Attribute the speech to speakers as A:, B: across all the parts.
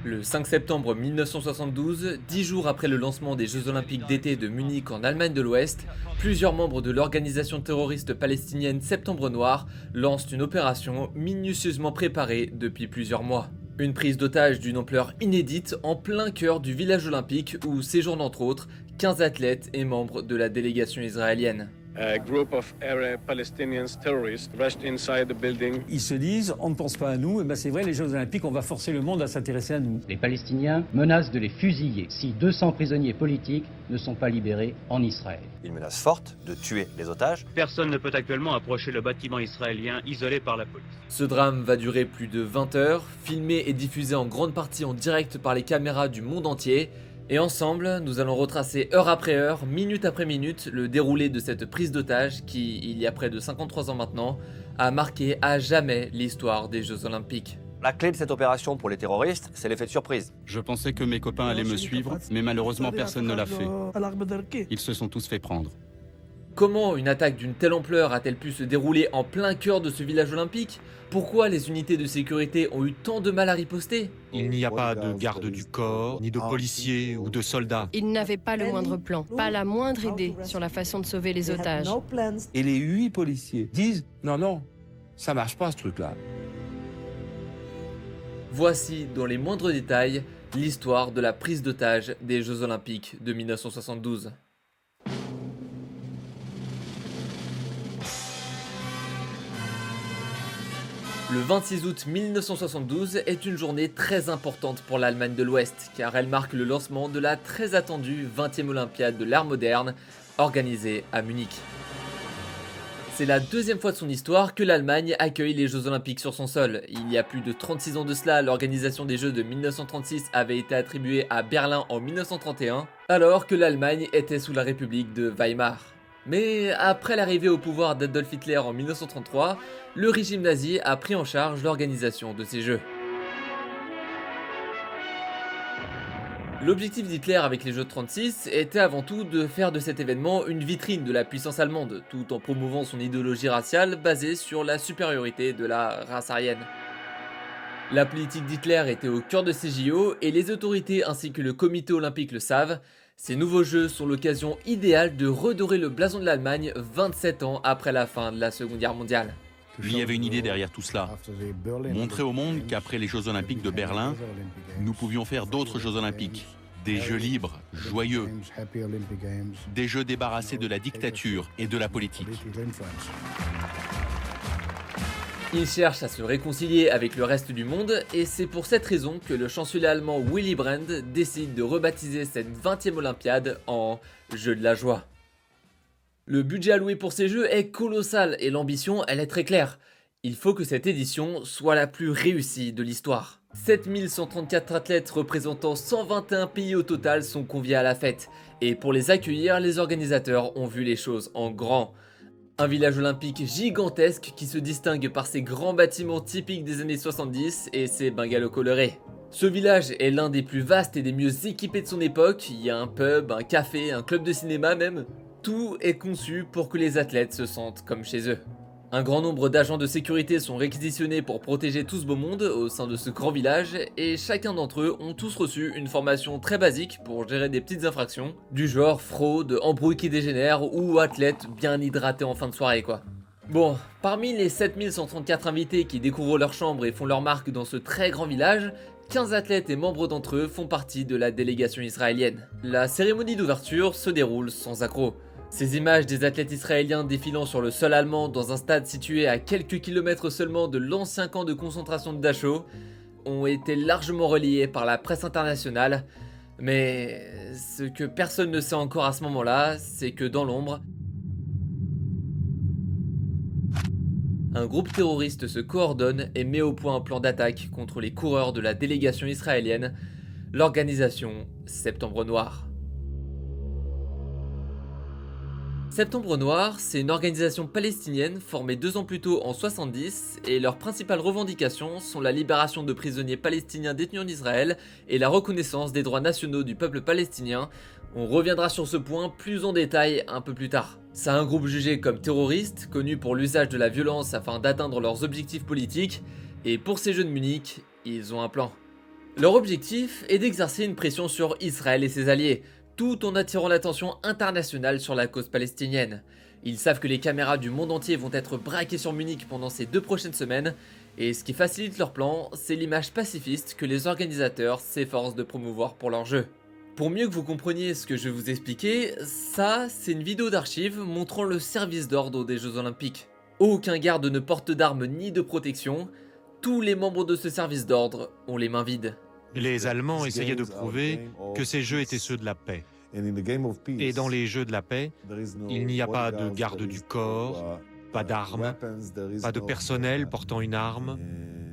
A: Le 5 septembre 1972, 10 jours après le lancement des Jeux Olympiques d'été de Munich en Allemagne de l'Ouest, plusieurs membres de l'organisation terroriste palestinienne Septembre Noir lancent une opération minutieusement préparée depuis plusieurs mois. Une prise d'otage d'une ampleur inédite en plein cœur du village olympique où séjournent entre autres 15 athlètes et membres de la délégation israélienne.
B: A group of Arab Palestinian terrorists rushed inside the building.
C: Ils se disent, on ne pense pas à nous, et ben c'est vrai, les Jeux Olympiques, on va forcer le monde à s'intéresser à nous.
D: Les Palestiniens menacent de les fusiller si 200 prisonniers politiques ne sont pas libérés en Israël.
E: Une menace forte de tuer les otages.
F: Personne ne peut actuellement approcher le bâtiment israélien isolé par la police.
A: Ce drame va durer plus de 20 heures, filmé et diffusé en grande partie en direct par les caméras du monde entier. Et ensemble, nous allons retracer heure après heure, minute après minute, le déroulé de cette prise d'otage qui, il y a près de 53 ans maintenant, a marqué à jamais l'histoire des Jeux Olympiques.
E: La clé de cette opération pour les terroristes, c'est l'effet de surprise.
G: Je pensais que mes copains allaient me suivre, mais malheureusement personne ne l'a fait. Ils se sont tous fait prendre.
A: Comment une attaque d'une telle ampleur a-t-elle pu se dérouler en plein cœur de ce village olympique? Pourquoi les unités de sécurité ont eu tant de mal à riposter?
G: Il n'y a pas de garde du corps, ni de policiers ou de soldats.
H: Ils n'avaient pas le moindre plan, pas la moindre idée sur la façon de sauver les otages.
I: Et les 8 policiers disent « Non, ça marche pas ce truc-là ».
A: Voici, dans les moindres détails, l'histoire de la prise d'otage des Jeux Olympiques de 1972. Le 26 août 1972 est une journée très importante pour l'Allemagne de l'Ouest, car elle marque le lancement de la très attendue 20e Olympiade de l'ère moderne, organisée à Munich. C'est la deuxième fois de son histoire que l'Allemagne accueille les Jeux Olympiques sur son sol. Il y a plus de 36 ans de cela, l'organisation des Jeux de 1936 avait été attribuée à Berlin en 1931, alors que l'Allemagne était sous la République de Weimar. Mais après l'arrivée au pouvoir d'Adolf Hitler en 1933, le régime nazi a pris en charge l'organisation de ces Jeux. L'objectif d'Hitler avec les Jeux de 36 était avant tout de faire de cet événement une vitrine de la puissance allemande, tout en promouvant son idéologie raciale basée sur la supériorité de la race aryenne. La politique d'Hitler était au cœur de ces JO et les autorités ainsi que le comité olympique le savent. Ces nouveaux jeux sont l'occasion idéale de redorer le blason de l'Allemagne 27 ans après la fin de la Seconde Guerre mondiale.
G: Il y avait une idée derrière tout cela. Montrer au monde qu'après les Jeux Olympiques de Berlin, nous pouvions faire d'autres Jeux Olympiques. Des Jeux libres, joyeux. Des Jeux débarrassés de la dictature et de la politique.
A: Il cherche à se réconcilier avec le reste du monde et c'est pour cette raison que le chancelier allemand Willy Brandt décide de rebaptiser cette 20e Olympiade en Jeux de la joie. Le budget alloué pour ces jeux est colossal et l'ambition, elle est très claire. Il faut que cette édition soit la plus réussie de l'histoire. 7134 athlètes représentant 121 pays au total sont conviés à la fête. Et pour les accueillir, les organisateurs ont vu les choses en grand. Un village olympique gigantesque qui se distingue par ses grands bâtiments typiques des années 70 et ses bungalows colorés. Ce village est l'un des plus vastes et des mieux équipés de son époque, il y a un pub, un café, un club de cinéma même. Tout est conçu pour que les athlètes se sentent comme chez eux. Un grand nombre d'agents de sécurité sont réquisitionnés pour protéger tout ce beau monde au sein de ce grand village et chacun d'entre eux ont tous reçu une formation très basique pour gérer des petites infractions, du genre fraude, embrouille qui dégénère ou athlète bien hydraté en fin de soirée quoi. Bon, parmi les 7134 invités qui découvrent leur chambre et font leur marque dans ce très grand village, 15 athlètes et membres d'entre eux font partie de la délégation israélienne. La cérémonie d'ouverture se déroule sans accroc. Ces images des athlètes israéliens défilant sur le sol allemand dans un stade situé à quelques kilomètres seulement de l'ancien camp de concentration de Dachau ont été largement relayées par la presse internationale, mais ce que personne ne sait encore à ce moment-là, c'est que dans l'ombre, un groupe terroriste se coordonne et met au point un plan d'attaque contre les coureurs de la délégation israélienne, l'organisation Septembre Noir. Septembre Noir, c'est une organisation palestinienne formée 2 ans plus tôt en 70 et leurs principales revendications sont la libération de prisonniers palestiniens détenus en Israël et la reconnaissance des droits nationaux du peuple palestinien. On reviendra sur ce point plus en détail un peu plus tard. C'est un groupe jugé comme terroriste, connu pour l'usage de la violence afin d'atteindre leurs objectifs politiques, et pour ces Jeux de Munich, ils ont un plan. Leur objectif est d'exercer une pression sur Israël et ses alliés, tout en attirant l'attention internationale sur la cause palestinienne. Ils savent que les caméras du monde entier vont être braquées sur Munich pendant ces 2 prochaines semaines, et ce qui facilite leur plan, c'est l'image pacifiste que les organisateurs s'efforcent de promouvoir pour leur jeu. Pour mieux que vous compreniez ce que je vais vous expliquer, ça, c'est une vidéo d'archives montrant le service d'ordre des Jeux Olympiques. Aucun garde ne porte d'armes ni de protection, tous les membres de ce service d'ordre ont les mains vides.
J: Les Allemands essayaient de prouver que ces jeux étaient ceux de la paix. Et dans les jeux de la paix, il n'y a pas de garde du corps, pas d'armes, pas de personnel portant une arme,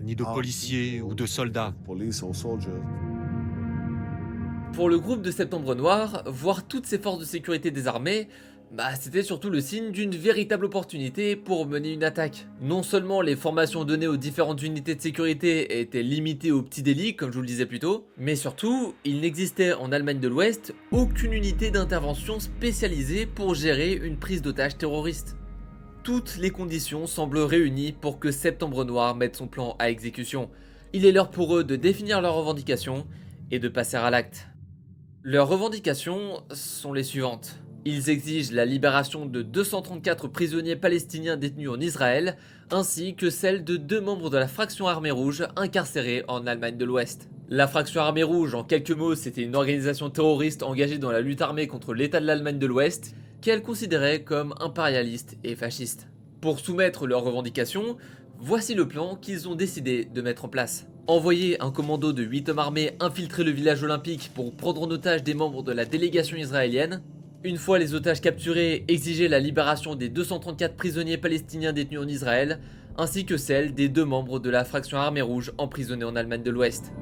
J: ni de policiers ou de soldats.
A: Pour le groupe de Septembre Noir, voir toutes ces forces de sécurité désarmées, c'était surtout le signe d'une véritable opportunité pour mener une attaque. Non seulement les formations données aux différentes unités de sécurité étaient limitées aux petits délits, comme je vous le disais plus tôt, mais surtout, il n'existait en Allemagne de l'Ouest aucune unité d'intervention spécialisée pour gérer une prise d'otage terroriste. Toutes les conditions semblent réunies pour que Septembre Noir mette son plan à exécution. Il est l'heure pour eux de définir leurs revendications et de passer à l'acte. Leurs revendications sont les suivantes. Ils exigent la libération de 234 prisonniers palestiniens détenus en Israël, ainsi que celle de 2 membres de la fraction Armée Rouge incarcérés en Allemagne de l'Ouest. La fraction Armée Rouge, en quelques mots, c'était une organisation terroriste engagée dans la lutte armée contre l'État de l'Allemagne de l'Ouest, qu'elle considérait comme impérialiste et fasciste. Pour soumettre leurs revendications, voici le plan qu'ils ont décidé de mettre en place. Envoyer un commando de 8 hommes armés infiltrer le village olympique pour prendre en otage des membres de la délégation israélienne. Une fois les otages capturés, exiger la libération des 234 prisonniers palestiniens détenus en Israël, ainsi que celle des 2 membres de la fraction Armée Rouge emprisonnés en Allemagne de l'Ouest.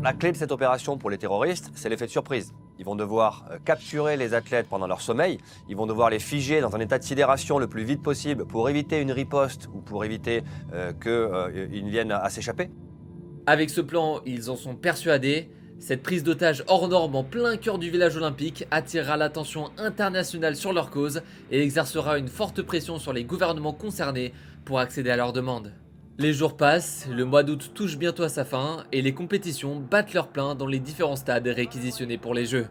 E: La clé de cette opération pour les terroristes, c'est l'effet de surprise. Ils vont devoir capturer les athlètes pendant leur sommeil, ils vont devoir les figer dans un état de sidération le plus vite possible pour éviter une riposte ou pour éviter qu'ils viennent à s'échapper.
A: Avec ce plan, ils en sont persuadés, cette prise d'otage hors norme en plein cœur du village olympique attirera l'attention internationale sur leur cause et exercera une forte pression sur les gouvernements concernés pour accéder à leurs demandes. Les jours passent, le mois d'août touche bientôt à sa fin et les compétitions battent leur plein dans les différents stades réquisitionnés pour les Jeux.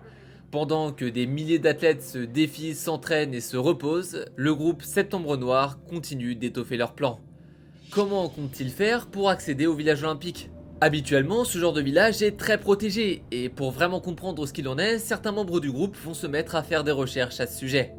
A: Pendant que des milliers d'athlètes se défient, s'entraînent et se reposent, le groupe Septembre Noir continue d'étoffer leur plan. Comment compte-t-il faire pour accéder au village olympique ? Habituellement, ce genre de village est très protégé et pour vraiment comprendre ce qu'il en est, certains membres du groupe vont se mettre à faire des recherches à ce sujet.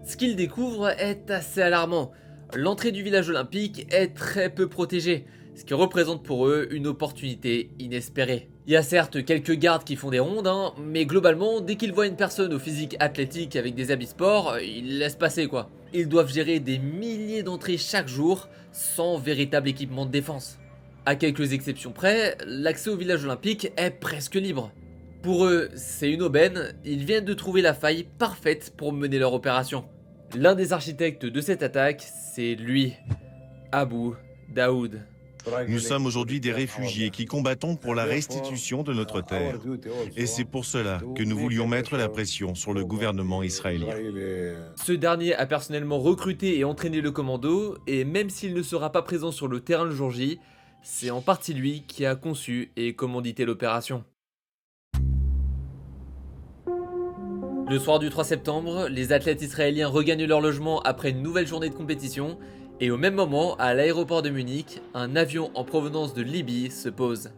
A: Ce qu'ils découvrent est assez alarmant. L'entrée du village olympique est très peu protégée, ce qui représente pour eux une opportunité inespérée. Il y a certes quelques gardes qui font des rondes, mais globalement, dès qu'ils voient une personne au physique athlétique avec des habits sport, ils laissent passer quoi. Ils doivent gérer des milliers d'entrées chaque jour, sans véritable équipement de défense. À quelques exceptions près, l'accès au village olympique est presque libre. Pour eux, c'est une aubaine, ils viennent de trouver la faille parfaite pour mener leur opération. L'un des architectes de cette attaque, c'est lui, Abu Daoud.
K: Nous sommes aujourd'hui des réfugiés qui combattons pour la restitution de notre terre. Et c'est pour cela que nous voulions mettre la pression sur le gouvernement israélien.
A: Ce dernier a personnellement recruté et entraîné le commando, et même s'il ne sera pas présent sur le terrain le jour J, c'est en partie lui qui a conçu et commandité l'opération. Le soir du 3 septembre, les athlètes israéliens regagnent leur logement après une nouvelle journée de compétition, et au même moment, à l'aéroport de Munich, un avion en provenance de Libye se pose.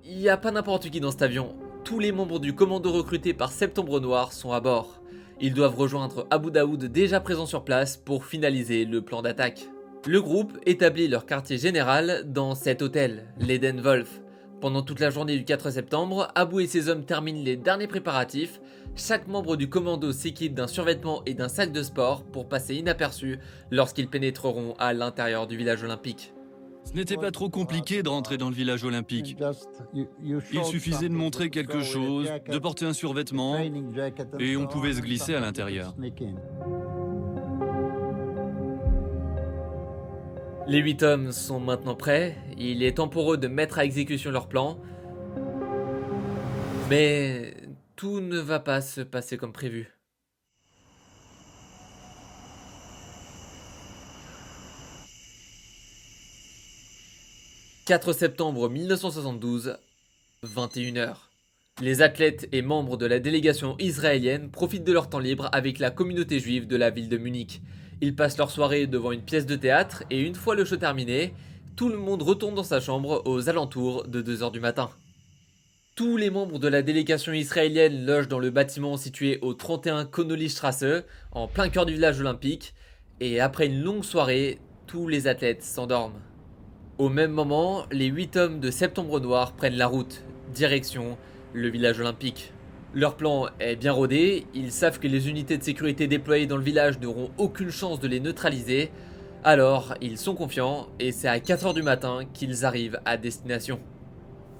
A: Il n'y a pas n'importe qui dans cet avion, tous les membres du commando recrutés par Septembre Noir sont à bord. Ils doivent rejoindre Abu Daoud déjà présent sur place pour finaliser le plan d'attaque. Le groupe établit leur quartier général dans cet hôtel, l'Eden Wolf. Pendant toute la journée du 4 septembre, Abu et ses hommes terminent les derniers préparatifs. Chaque membre du commando s'équipe d'un survêtement et d'un sac de sport pour passer inaperçus lorsqu'ils pénétreront à l'intérieur du village olympique.
L: Ce n'était pas trop compliqué de rentrer dans le village olympique. Il suffisait de montrer quelque chose, de porter un survêtement, et on pouvait se glisser à l'intérieur.
A: Les 8 hommes sont maintenant prêts, il est temps pour eux de mettre à exécution leur plan. Mais tout ne va pas se passer comme prévu. 4 septembre 1972, 21h. Les athlètes et membres de la délégation israélienne profitent de leur temps libre avec la communauté juive de la ville de Munich. Ils passent leur soirée devant une pièce de théâtre et une fois le show terminé, tout le monde retourne dans sa chambre aux alentours de 2h du matin. Tous les membres de la délégation israélienne logent dans le bâtiment situé au 31 Connolly Strasse, en plein cœur du village olympique, et après une longue soirée, tous les athlètes s'endorment. Au même moment, les 8 hommes de Septembre Noir prennent la route, direction le village olympique. Leur plan est bien rodé, ils savent que les unités de sécurité déployées dans le village n'auront aucune chance de les neutraliser, alors ils sont confiants et c'est à 4h du matin qu'ils arrivent à destination.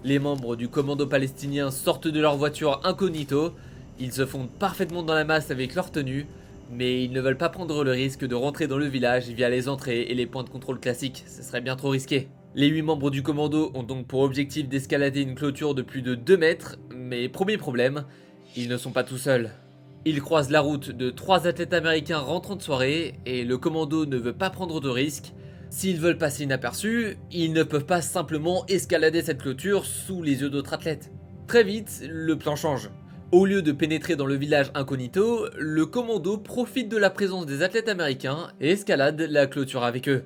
A: Les membres du commando palestinien sortent de leur voiture incognito, ils se fondent parfaitement dans la masse avec leur tenue, mais ils ne veulent pas prendre le risque de rentrer dans le village via les entrées et les points de contrôle classiques, ce serait bien trop risqué. Les 8 membres du commando ont donc pour objectif d'escalader une clôture de plus de 2 mètres, mais premier problème, ils ne sont pas tout seuls. Ils croisent la route de 3 athlètes américains rentrant de soirée et le commando ne veut pas prendre de risques. S'ils veulent passer inaperçus, ils ne peuvent pas simplement escalader cette clôture sous les yeux d'autres athlètes. Très vite, le plan change. Au lieu de pénétrer dans le village incognito, le commando profite de la présence des athlètes américains et escalade la clôture avec eux.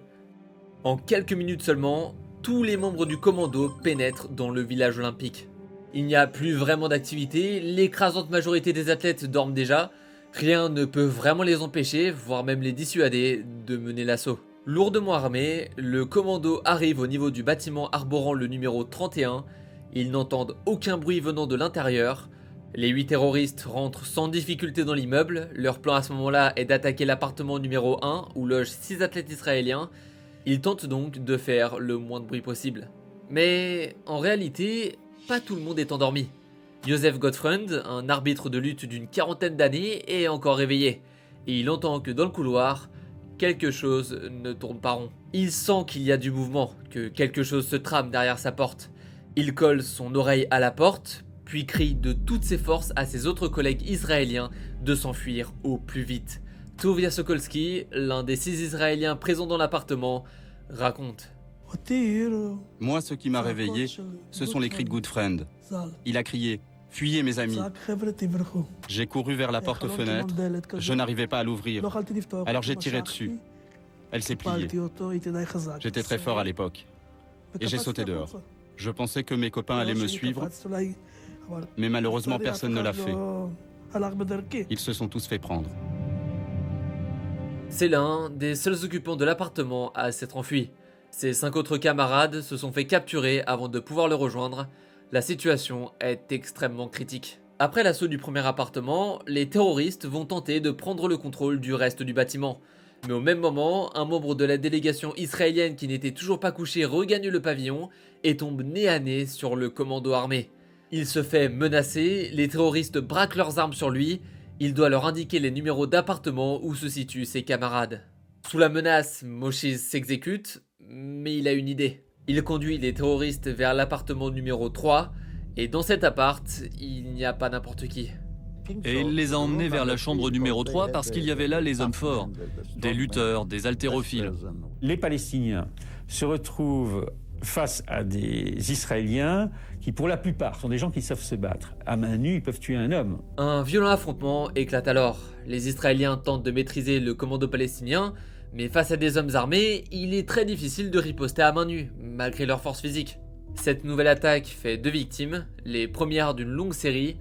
A: En quelques minutes seulement, tous les membres du commando pénètrent dans le village olympique. Il n'y a plus vraiment d'activité, l'écrasante majorité des athlètes dorment déjà, rien ne peut vraiment les empêcher, voire même les dissuader de mener l'assaut. Lourdement armé, le commando arrive au niveau du bâtiment arborant le numéro 31, ils n'entendent aucun bruit venant de l'intérieur. Les 8 terroristes rentrent sans difficulté dans l'immeuble, leur plan à ce moment-là est d'attaquer l'appartement numéro 1 où logent 6 athlètes israéliens. Ils tentent donc de faire le moins de bruit possible. Mais en réalité, pas tout le monde est endormi. Joseph Gottfried, un arbitre de lutte d'une 40aine d'années, est encore réveillé. Et il entend que dans le couloir, quelque chose ne tourne pas rond. Il sent qu'il y a du mouvement, que quelque chose se trame derrière sa porte. Il colle son oreille à la porte, puis crie de toutes ses forces à ses autres collègues israéliens de s'enfuir au plus vite. Tuvia Sokolski, l'un des 6 Israéliens présents dans l'appartement, raconte.
L: Moi, ce qui m'a réveillé, ce sont les cris de Goodfriend. Il a crié « Fuyez mes amis !» J'ai couru vers la porte-fenêtre, je n'arrivais pas à l'ouvrir. Alors j'ai tiré dessus. Elle s'est pliée. J'étais très fort à l'époque. Et j'ai sauté dehors. Je pensais que mes copains allaient me suivre, mais malheureusement personne ne l'a fait. Ils se sont tous fait prendre.
A: C'est l'un des seuls occupants de l'appartement à s'être enfui. Ses 5 autres camarades se sont fait capturer avant de pouvoir le rejoindre. La situation est extrêmement critique. Après l'assaut du premier appartement, les terroristes vont tenter de prendre le contrôle du reste du bâtiment. Mais au même moment, un membre de la délégation israélienne qui n'était toujours pas couché regagne le pavillon et tombe nez à nez sur le commando armé. Il se fait menacer, les terroristes braquent leurs armes sur lui. Il doit leur indiquer les numéros d'appartement où se situent ses camarades. Sous la menace, Moshe s'exécute, mais il a une idée. Il conduit les terroristes vers l'appartement numéro 3, et dans cet appart, il n'y a pas n'importe qui.
L: Et il les a emmenés vers la chambre numéro 3 parce qu'il y avait là les hommes forts, des lutteurs, des haltérophiles.
C: Les Palestiniens se retrouvent face à des Israéliens qui, pour la plupart, sont des gens qui savent se battre. À main nue, ils peuvent tuer un homme.
A: Un violent affrontement éclate alors. Les Israéliens tentent de maîtriser le commando palestinien, mais face à des hommes armés, il est très difficile de riposter à main nue, malgré leur force physique. Cette nouvelle attaque fait 2 victimes, les premières d'une longue série,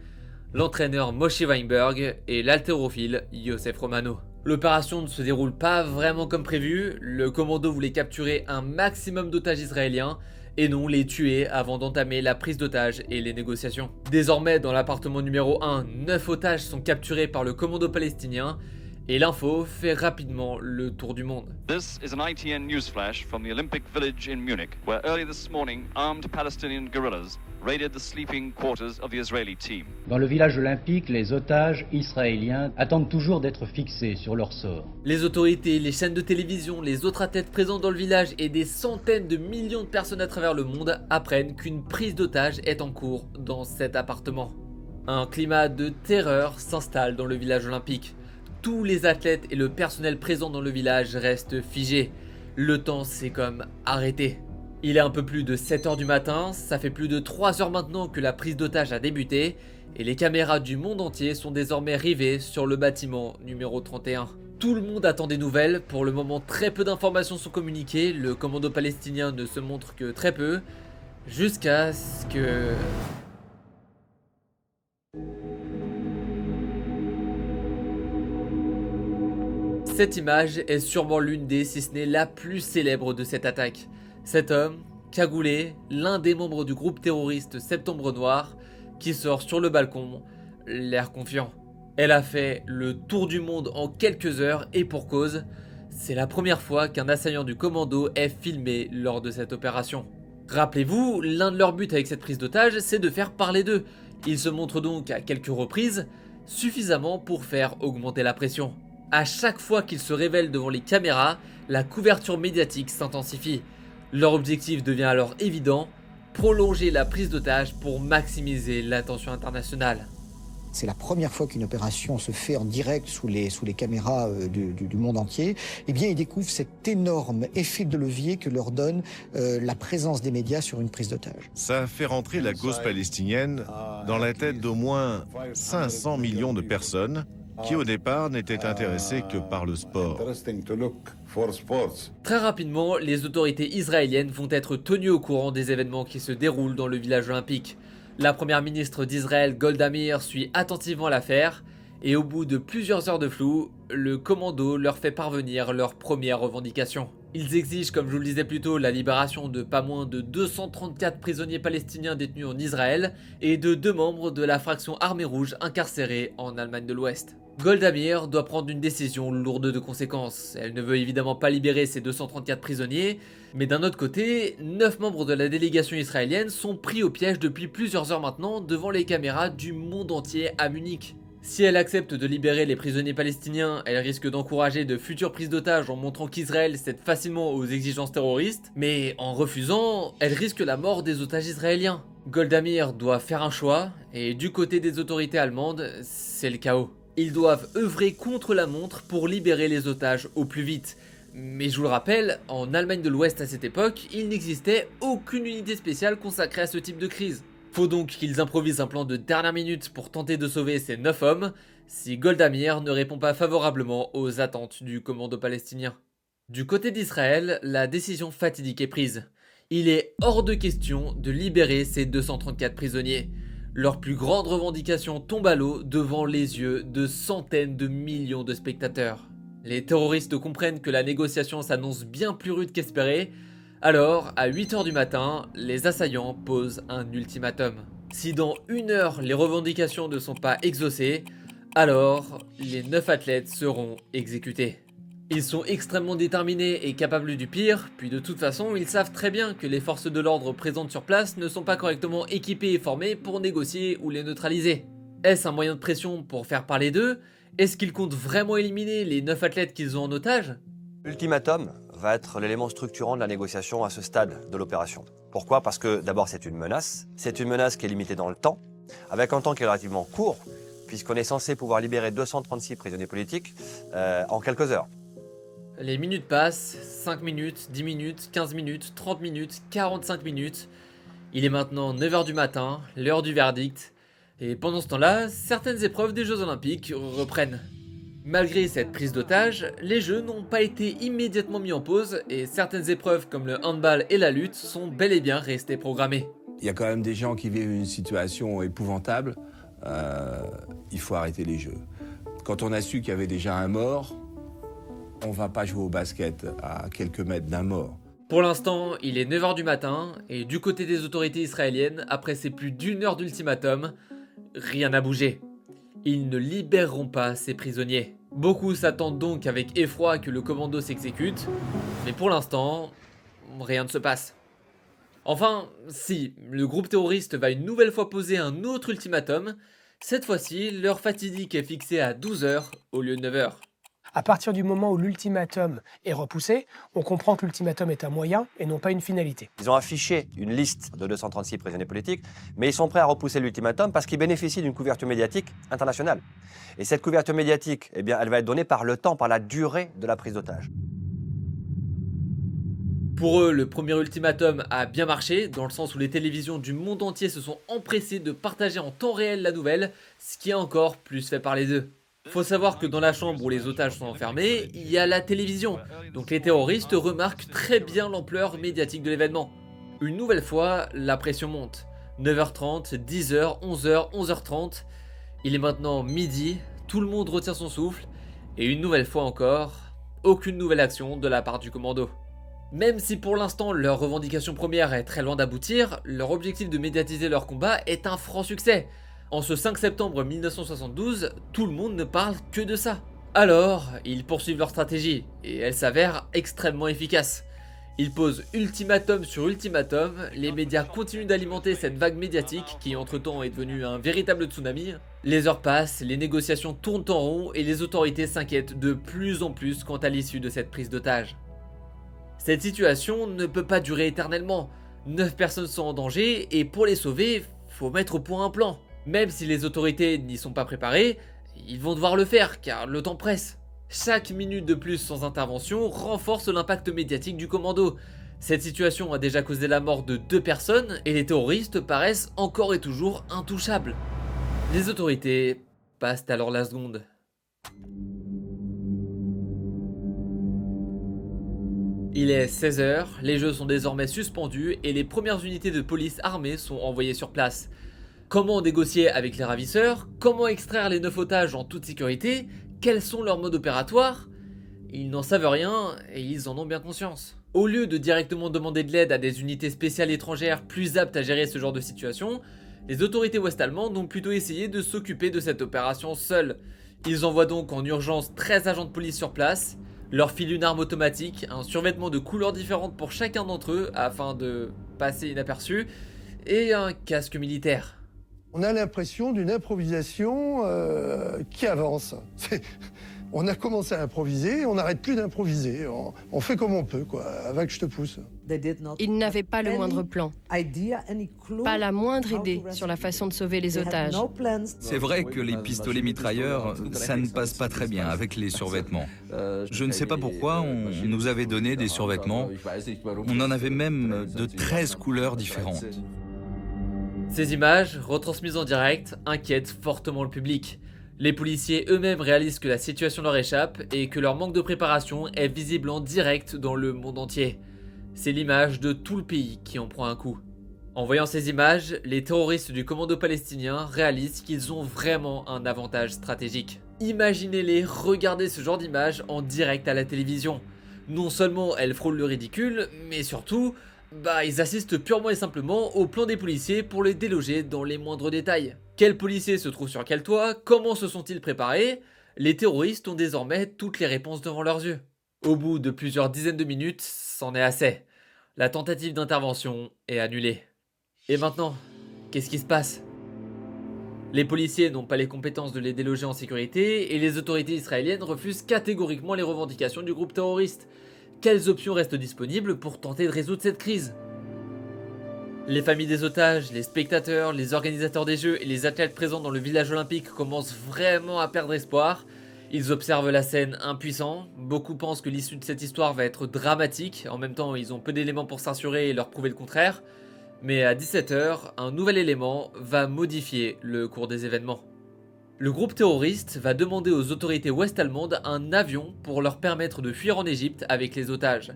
A: l'entraîneur Moshe Weinberg et l'haltérophile Yosef Romano. L'opération ne se déroule pas vraiment comme prévu, le commando voulait capturer un maximum d'otages israéliens et non les tuer avant d'entamer la prise d'otages et les négociations. Désormais dans l'appartement numéro 1, 9 otages sont capturés par le commando palestinien et l'info fait rapidement le tour du monde.
M: This is an ITN newsflash from the Olympic Village in Munich, where early this morning armed Palestinian guerrillas raided the sleeping quarters of the Israeli team.
D: Dans le village olympique, les otages israéliens attendent toujours d'être fixés sur leur sort.
A: Les autorités, les chaînes de télévision, les autres athlètes présents dans le village et des centaines de millions de personnes à travers le monde apprennent qu'une prise d'otage est en cours dans cet appartement. Un climat de terreur s'installe dans le village olympique. Tous les athlètes et le personnel présent dans le village restent figés. Le temps s'est comme arrêté. Il est un peu plus de 7 h du matin, ça fait plus de 3 heures maintenant que la prise d'otage a débuté, et les caméras du monde entier sont désormais rivées sur le bâtiment numéro 31. Tout le monde attend des nouvelles, pour le moment très peu d'informations sont communiquées, le commando palestinien ne se montre que très peu, jusqu'à ce que... Cette image est sûrement l'une des, si ce n'est la plus célèbre de cette attaque. Cet homme, cagoulé, l'un des membres du groupe terroriste Septembre Noir, qui sort sur le balcon, l'air confiant. Elle a fait le tour du monde en quelques heures et pour cause, c'est la première fois qu'un assaillant du commando est filmé lors de cette opération. Rappelez-vous, l'un de leurs buts avec cette prise d'otage, c'est de faire parler d'eux. Ils se montrent donc à quelques reprises, suffisamment pour faire augmenter la pression. À chaque fois qu'ils se révèlent devant les caméras, la couverture médiatique s'intensifie. Leur objectif devient alors évident, prolonger la prise d'otage pour maximiser l'attention internationale.
N: C'est la première fois qu'une opération se fait en direct sous les caméras du monde entier. Eh bien, ils découvrent cet énorme effet de levier que leur donne la présence des médias sur une prise d'otage.
K: Ça a fait rentrer la cause palestinienne dans la tête d'au moins 500 millions de personnes qui au départ n'étaient intéressées que par le sport.
A: Très rapidement, les autorités israéliennes vont être tenues au courant des événements qui se déroulent dans le village olympique. La première ministre d'Israël, Golda Meir, suit attentivement l'affaire et au bout de plusieurs heures de flou, le commando leur fait parvenir leurs premières revendications. Ils exigent, comme je vous le disais plus tôt, la libération de pas moins de 234 prisonniers palestiniens détenus en Israël et de 2 membres de la fraction Armée Rouge incarcérés en Allemagne de l'Ouest. Golda Meir doit prendre une décision lourde de conséquences. Elle ne veut évidemment pas libérer ces 234 prisonniers, mais d'un autre côté, 9 membres de la délégation israélienne sont pris au piège depuis plusieurs heures maintenant devant les caméras du monde entier à Munich. Si elle accepte de libérer les prisonniers palestiniens, elle risque d'encourager de futures prises d'otages en montrant qu'Israël cède facilement aux exigences terroristes, mais en refusant, elle risque la mort des otages israéliens. Golda Meir doit faire un choix, et du côté des autorités allemandes, c'est le chaos. Ils doivent œuvrer contre la montre pour libérer les otages au plus vite. Mais je vous le rappelle, en Allemagne de l'Ouest à cette époque, il n'existait aucune unité spéciale consacrée à ce type de crise. Faut donc qu'ils improvisent un plan de dernière minute pour tenter de sauver ces 9 hommes, si Golda Meir ne répond pas favorablement aux attentes du commando palestinien. Du côté d'Israël, la décision fatidique est prise. Il est hors de question de libérer ces 234 prisonniers. Leur plus grande revendication tombe à l'eau devant les yeux de centaines de millions de spectateurs. Les terroristes comprennent que la négociation s'annonce bien plus rude qu'espéré, alors à 8 h du matin, les assaillants posent un ultimatum. Si dans 1 heure les revendications ne sont pas exaucées, alors les 9 athlètes seront exécutés. Ils sont extrêmement déterminés et capables du pire, puis de toute façon ils savent très bien que les forces de l'ordre présentes sur place ne sont pas correctement équipées et formées pour négocier ou les neutraliser. Est-ce un moyen de pression pour faire parler d'eux? Est-ce qu'ils comptent vraiment éliminer les 9 athlètes qu'ils ont en otage?
E: L'ultimatum va être l'élément structurant de la négociation à ce stade de l'opération. Pourquoi? Parce que d'abord c'est une menace qui est limitée dans le temps, avec un temps qui est relativement court, puisqu'on est censé pouvoir libérer 236 prisonniers politiques en quelques heures.
A: Les minutes passent, 5 minutes, 10 minutes, 15 minutes, 30 minutes, 45 minutes. Il est maintenant 9 h du matin, l'heure du verdict. Et pendant ce temps-là, certaines épreuves des Jeux Olympiques reprennent. Malgré cette prise d'otage, les Jeux n'ont pas été immédiatement mis en pause et certaines épreuves comme le handball et la lutte sont bel et bien restées programmées.
I: Il y a quand même des gens qui vivent une situation épouvantable. Il faut arrêter les Jeux. Quand on a su qu'il y avait déjà un mort, on va pas jouer au basket à quelques mètres d'un mort.
A: Pour l'instant, il est 9 h du matin et du côté des autorités israéliennes, après ces plus d'1 heure d'ultimatum, rien n'a bougé. Ils ne libéreront pas ces prisonniers. Beaucoup s'attendent donc avec effroi que le commando s'exécute, mais pour l'instant, rien ne se passe. Enfin, si, le groupe terroriste va une nouvelle fois poser un autre ultimatum, cette fois-ci, l'heure fatidique est fixée à 12 h au lieu de 9 h.
O: À partir du moment où l'ultimatum est repoussé, on comprend que l'ultimatum est un moyen et non pas une finalité.
E: Ils ont affiché une liste de 236 prisonniers politiques, mais ils sont prêts à repousser l'ultimatum parce qu'ils bénéficient d'une couverture médiatique internationale. Et cette couverture médiatique, eh bien, elle va être donnée par le temps, par la durée de la prise d'otage.
A: Pour eux, le premier ultimatum a bien marché, dans le sens où les télévisions du monde entier se sont empressées de partager en temps réel la nouvelle, ce qui a encore plus fait parler d'eux. Faut savoir que dans la chambre où les otages sont enfermés, il y a la télévision, donc les terroristes remarquent très bien l'ampleur médiatique de l'événement. Une nouvelle fois, la pression monte. 9h30, 10h, 11h, 11h30, il est maintenant midi, tout le monde retient son souffle, et une nouvelle fois encore, aucune nouvelle action de la part du commando. Même si pour l'instant leur revendication première est très loin d'aboutir, leur objectif de médiatiser leur combat est un franc succès. En ce 5 septembre 1972, tout le monde ne parle que de ça. Alors, ils poursuivent leur stratégie, et elle s'avère extrêmement efficace. Ils posent ultimatum sur ultimatum, les médias continuent d'alimenter cette vague médiatique qui entre-temps est devenue un véritable tsunami. Les heures passent, les négociations tournent en rond et les autorités s'inquiètent de plus en plus quant à l'issue de cette prise d'otage. Cette situation ne peut pas durer éternellement. 9 personnes sont en danger et pour les sauver, faut mettre au point un plan. Même si les autorités n'y sont pas préparées, ils vont devoir le faire car le temps presse. Chaque minute de plus sans intervention renforce l'impact médiatique du commando. Cette situation a déjà causé la mort de 2 personnes et les terroristes paraissent encore et toujours intouchables. Les autorités passent alors la seconde. Il est 16h, les jeux sont désormais suspendus et les premières unités de police armées sont envoyées sur place. Comment négocier avec les ravisseurs? Comment extraire les 9 otages en toute sécurité? Quels sont leurs modes opératoires? Ils n'en savent rien et ils en ont bien conscience. Au lieu de directement demander de l'aide à des unités spéciales étrangères plus aptes à gérer ce genre de situation, les autorités ouest-allemandes ont plutôt essayé de s'occuper de cette opération seules. Ils envoient donc en urgence 13 agents de police sur place, leur filent une arme automatique, un survêtement de couleurs différentes pour chacun d'entre eux afin de passer inaperçu, et un casque militaire.
P: On a l'impression d'une improvisation qui avance. On a commencé à improviser, on n'arrête plus d'improviser. On fait comme on peut, quoi. Avec je te pousse.
H: Ils n'avaient pas le moindre plan, pas la moindre idée sur la façon de sauver les otages.
Q: C'est vrai que les pistolets mitrailleurs, ça ne passe pas très bien avec les survêtements. Je ne sais pas pourquoi, on nous avait donné des survêtements. On en avait même de 13 couleurs différentes.
A: Ces images, retransmises en direct, inquiètent fortement le public. Les policiers eux-mêmes réalisent que la situation leur échappe et que leur manque de préparation est visible en direct dans le monde entier. C'est l'image de tout le pays qui en prend un coup. En voyant ces images, les terroristes du commando palestinien réalisent qu'ils ont vraiment un avantage stratégique. Imaginez-les regarder ce genre d'images en direct à la télévision. Non seulement elles frôlent le ridicule, mais surtout, ils assistent purement et simplement au plan des policiers pour les déloger dans les moindres détails. Quels policiers se trouvent sur quel toit? Comment se sont-ils préparés? Les terroristes ont désormais toutes les réponses devant leurs yeux. Au bout de plusieurs dizaines de minutes, c'en est assez. La tentative d'intervention est annulée. Et maintenant, qu'est-ce qui se passe? Les policiers n'ont pas les compétences de les déloger en sécurité et les autorités israéliennes refusent catégoriquement les revendications du groupe terroriste. Quelles options restent disponibles pour tenter de résoudre cette crise? Les familles des otages, les spectateurs, les organisateurs des jeux et les athlètes présents dans le village olympique commencent vraiment à perdre espoir. Ils observent la scène impuissants, beaucoup pensent que l'issue de cette histoire va être dramatique, en même temps ils ont peu d'éléments pour s'assurer et leur prouver le contraire. Mais à 17h, un nouvel élément va modifier le cours des événements. Le groupe terroriste va demander aux autorités ouest-allemandes un avion pour leur permettre de fuir en Égypte avec les otages.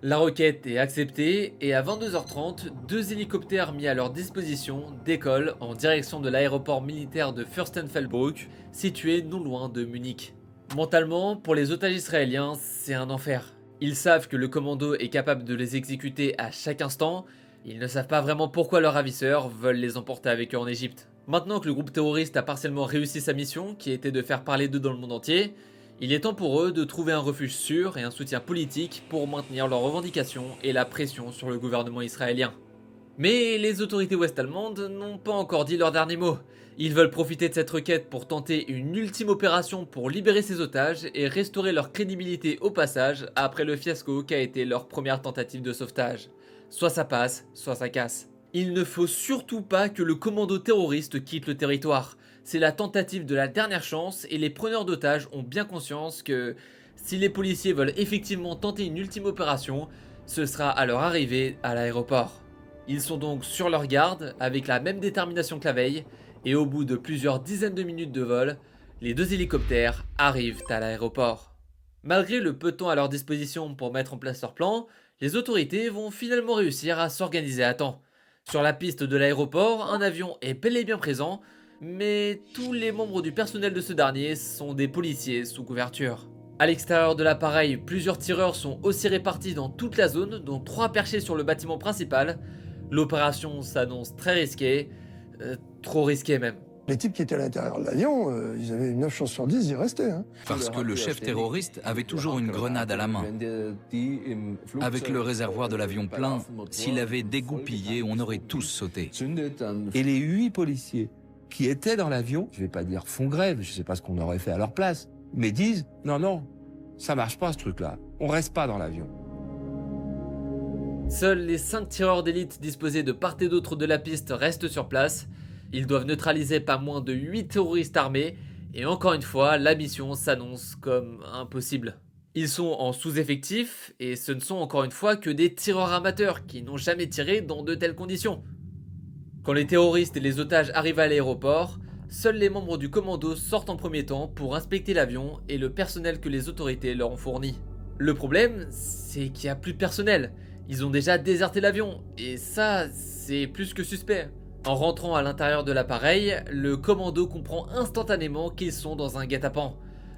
A: La requête est acceptée et à 22h30, 2 hélicoptères mis à leur disposition décollent en direction de l'aéroport militaire de Fürstenfeldbruck, situé non loin de Munich. Mentalement, pour les otages israéliens, c'est un enfer. Ils savent que le commando est capable de les exécuter à chaque instant, ils ne savent pas vraiment pourquoi leurs ravisseurs veulent les emporter avec eux en Égypte. Maintenant que le groupe terroriste a partiellement réussi sa mission, qui était de faire parler d'eux dans le monde entier, il est temps pour eux de trouver un refuge sûr et un soutien politique pour maintenir leurs revendications et la pression sur le gouvernement israélien. Mais les autorités ouest-allemandes n'ont pas encore dit leur dernier mot. Ils veulent profiter de cette requête pour tenter une ultime opération pour libérer ces otages et restaurer leur crédibilité au passage après le fiasco qu'a été leur première tentative de sauvetage. Soit ça passe, soit ça casse. Il ne faut surtout pas que le commando terroriste quitte le territoire. C'est la tentative de la dernière chance et les preneurs d'otages ont bien conscience que si les policiers veulent effectivement tenter une ultime opération, Ce sera à leur arrivée à l'aéroport. Ils sont donc sur leur garde, avec la même détermination que la veille, et au bout de plusieurs dizaines de minutes de vol, les 2 hélicoptères arrivent à l'aéroport. Malgré le peu de temps à leur disposition pour mettre en place leur plan, les autorités vont finalement réussir à s'organiser à temps. Sur la piste de l'aéroport, un avion est bel et bien présent, mais tous les membres du personnel de ce dernier sont des policiers sous couverture. À l'extérieur de l'appareil, plusieurs tireurs sont aussi répartis dans toute la zone, dont 3 perchés sur le bâtiment principal. L'opération s'annonce très risquée, trop risquée même.
P: Les types qui étaient à l'intérieur de l'avion, ils avaient 9 chances sur 10 d'y rester.
Q: Parce que le chef terroriste avait toujours une grenade à la main. Avec le réservoir de l'avion plein, s'il avait dégoupillé, on aurait tous sauté.
I: Et les 8 policiers qui étaient dans l'avion, je vais pas dire font grève, je sais pas ce qu'on aurait fait à leur place, mais disent non, ça marche pas ce truc-là, on reste pas dans l'avion.
A: Seuls les 5 tireurs d'élite disposés de part et d'autre de la piste restent sur place. Ils doivent neutraliser pas moins de 8 terroristes armés, et encore une fois, la mission s'annonce comme impossible. Ils sont en sous-effectif, et ce ne sont encore une fois que des tireurs amateurs qui n'ont jamais tiré dans de telles conditions. Quand les terroristes et les otages arrivent à l'aéroport, seuls les membres du commando sortent en premier temps pour inspecter l'avion et le personnel que les autorités leur ont fourni. Le problème, c'est qu'il n'y a plus de personnel. Ils ont déjà déserté l'avion, et ça, c'est plus que suspect. En rentrant à l'intérieur de l'appareil, le commando comprend instantanément qu'ils sont dans un guet-apens.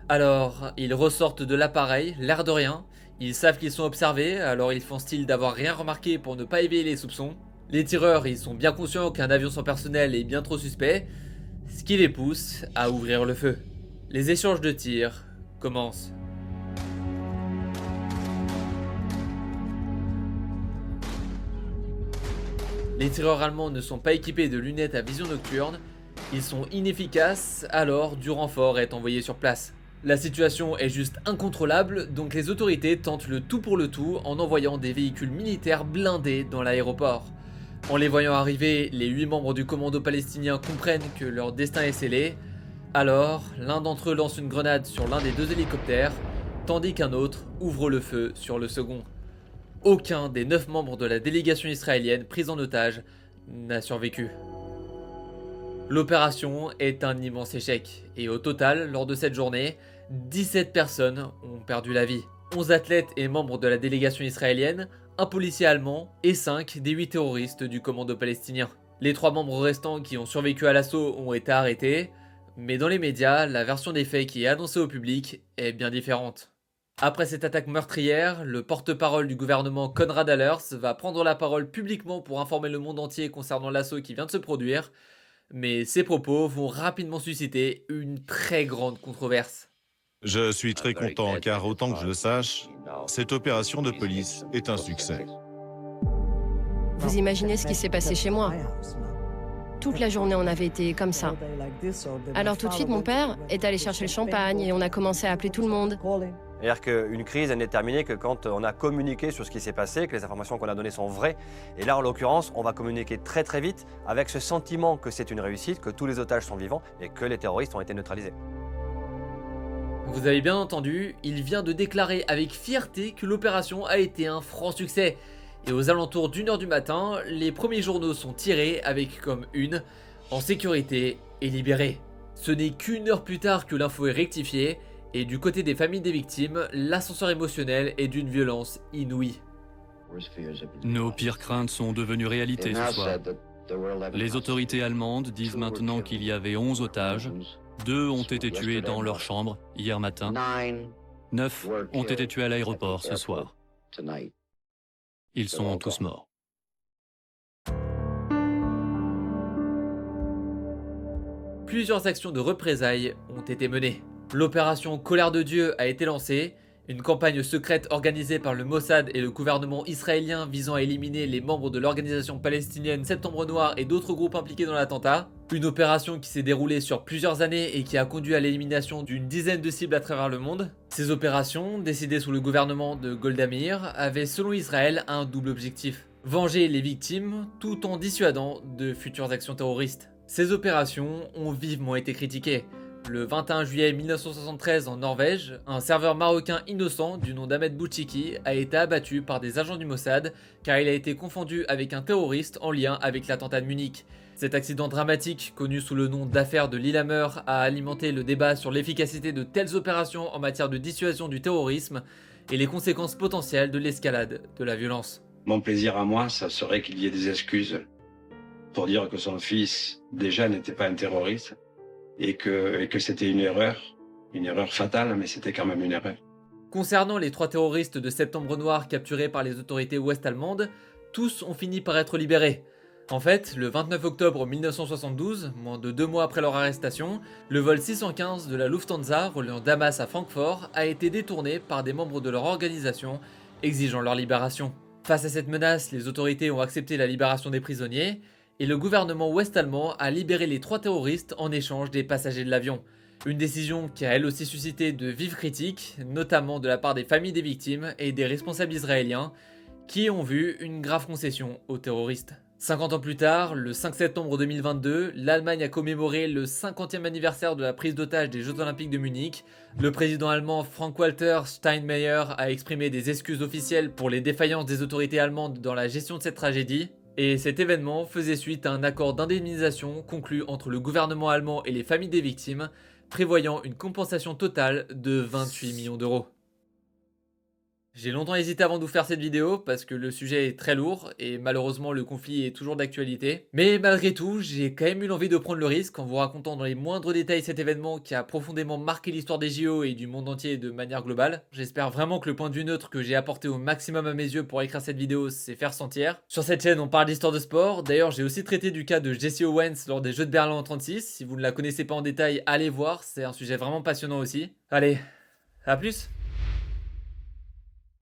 A: Alors, ils ressortent de l'appareil, l'air de rien. Ils savent qu'ils sont observés, alors ils font style d'avoir rien remarqué pour ne pas éveiller les soupçons. Les tireurs, ils sont bien conscients qu'un avion sans personnel est bien trop suspect, ce qui les pousse à ouvrir le feu. Les échanges de tirs commencent. Les tireurs allemands ne sont pas équipés de lunettes à vision nocturne, ils sont inefficaces, alors du renfort est envoyé sur place. La situation est juste incontrôlable, donc les autorités tentent le tout pour le tout en envoyant des véhicules militaires blindés dans l'aéroport. En les voyant arriver, les 8 membres du commando palestinien comprennent que leur destin est scellé, alors l'un d'entre eux lance une grenade sur l'un des 2 hélicoptères, tandis qu'un autre ouvre le feu sur le second. Aucun des 9 membres de la délégation israélienne prise en otage n'a survécu. L'opération est un immense échec, et au total, lors de cette journée, 17 personnes ont perdu la vie. 11 athlètes et membres de la délégation israélienne, un policier allemand et 5 des 8 terroristes du commando palestinien. Les 3 membres restants qui ont survécu à l'assaut ont été arrêtés, mais dans les médias, la version des faits qui est annoncée au public est bien différente. Après cette attaque meurtrière, le porte-parole du gouvernement Konrad Ahlers va prendre la parole publiquement pour informer le monde entier concernant l'assaut qui vient de se produire, mais ses propos vont rapidement susciter une très grande controverse.
K: Je suis très content car autant que je le sache, cette opération de police est un succès.
H: Vous imaginez ce qui s'est passé chez moi? Toute la journée, on avait été comme ça. Alors tout de suite, mon père est allé chercher le champagne et on a commencé à appeler tout le monde.
E: C'est-à-dire qu'une crise, elle n'est terminée que quand on a communiqué sur ce qui s'est passé, que les informations qu'on a données sont vraies. Et là, en l'occurrence, on va communiquer très très vite avec ce sentiment que c'est une réussite, que tous les otages sont vivants et que les terroristes ont été neutralisés.
A: Vous avez bien entendu, il vient de déclarer avec fierté que l'opération a été un franc succès. Et aux alentours d'1h du matin, les premiers journaux sont tirés avec comme une « En sécurité et libéré ». Ce n'est qu'1 heure plus tard que l'info est rectifiée, et du côté des familles des victimes, l'ascenseur émotionnel est d'une violence inouïe.
R: Nos pires craintes sont devenues réalité ce soir. Les autorités allemandes disent maintenant qu'il y avait 11 otages. 2 ont été tués dans leur chambre hier matin. 9 ont été tués à l'aéroport ce soir. Ils sont tous morts.
A: Plusieurs actions de représailles ont été menées. L'opération Colère de Dieu a été lancée, une campagne secrète organisée par le Mossad et le gouvernement israélien visant à éliminer les membres de l'organisation palestinienne Septembre Noir et d'autres groupes impliqués dans l'attentat. Une opération qui s'est déroulée sur plusieurs années et qui a conduit à l'élimination d'une dizaine de cibles à travers le monde. Ces opérations, décidées sous le gouvernement de Golda Meir, avaient selon Israël un double objectif. Venger les victimes tout en dissuadant de futures actions terroristes. Ces opérations ont vivement été critiquées. Le 21 juillet 1973 en Norvège, un serveur marocain innocent du nom d'Ahmed Bouchiki a été abattu par des agents du Mossad car il a été confondu avec un terroriste en lien avec l'attentat de Munich. Cet accident dramatique, connu sous le nom d'affaire de Lillehammer, a alimenté le débat sur l'efficacité de telles opérations en matière de dissuasion du terrorisme et les conséquences potentielles de l'escalade de la violence.
S: Mon plaisir à moi, ça serait qu'il y ait des excuses pour dire que son fils, déjà, n'était pas un terroriste et que c'était une erreur fatale, mais c'était quand même une erreur.
A: Concernant les 3 terroristes de Septembre Noir capturés par les autorités ouest-allemandes, tous ont fini par être libérés. En fait, le 29 octobre 1972, moins de 2 mois après leur arrestation, le vol 615 de la Lufthansa reliant Damas à Francfort a été détourné par des membres de leur organisation, exigeant leur libération. Face à cette menace, les autorités ont accepté la libération des prisonniers, et le gouvernement ouest-allemand a libéré les 3 terroristes en échange des passagers de l'avion. Une décision qui a elle aussi suscité de vives critiques, notamment de la part des familles des victimes et des responsables israéliens, qui ont vu une grave concession aux terroristes. 50 ans plus tard, le 5 septembre 2022, l'Allemagne a commémoré le 50e anniversaire de la prise d'otage des Jeux Olympiques de Munich. Le président allemand Frank-Walter Steinmeier a exprimé des excuses officielles pour les défaillances des autorités allemandes dans la gestion de cette tragédie. Et cet événement faisait suite à un accord d'indemnisation conclu entre le gouvernement allemand et les familles des victimes, prévoyant une compensation totale de 28 millions d'euros. J'ai longtemps hésité avant de vous faire cette vidéo parce que le sujet est très lourd et malheureusement le conflit est toujours d'actualité. Mais malgré tout, j'ai quand même eu l'envie de prendre le risque en vous racontant dans les moindres détails cet événement qui a profondément marqué l'histoire des JO et du monde entier de manière globale. J'espère vraiment que le point de vue neutre que j'ai apporté au maximum à mes yeux pour écrire cette vidéo s'est fait ressentir. Sur cette chaîne, on parle d'histoire de sport. D'ailleurs, j'ai aussi traité du cas de Jesse Owens lors des Jeux de Berlin en 36. Si vous ne la connaissez pas en détail, allez voir, c'est un sujet vraiment passionnant aussi. Allez, à plus!